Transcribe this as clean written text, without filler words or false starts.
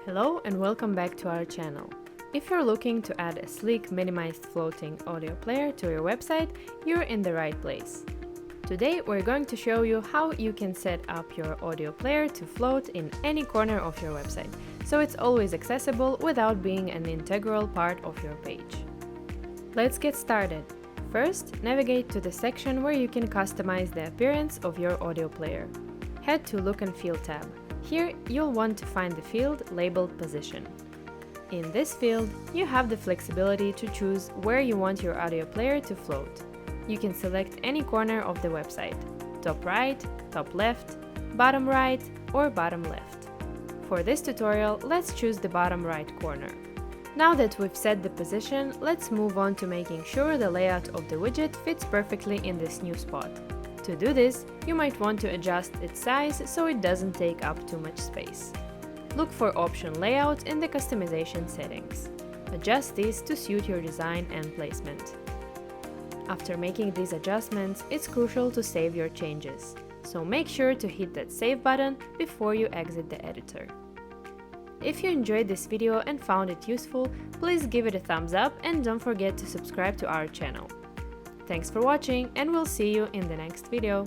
Hello and welcome back to our channel. If you're looking to add a sleek minimized floating audio player to your website, you're in the right place. Today we're going to show you how you can set up your audio player to float in any corner of your website, so it's always accessible without being an integral part of your page. Let's get started. First, navigate to the section where you can customize the appearance of your audio player. Head to Look and Feel tab. Here, you'll want to find the field labeled Position. In this field, you have the flexibility to choose where you want your audio player to float. You can select any corner of the website: top right, top left, bottom right, or bottom left. For this tutorial, let's choose the bottom right corner. Now that we've set the position, let's move on to making sure the layout of the widget fits perfectly in this new spot. To do this, you might want to adjust its size so it doesn't take up too much space. Look for Option Layout in the customization settings. Adjust these to suit your design and placement. After making these adjustments, it's crucial to save your changes, so make sure to hit that Save button before you exit the editor. If you enjoyed this video and found it useful, please give it a thumbs up and don't forget to subscribe to our channel. Thanks for watching, and we'll see you in the next video.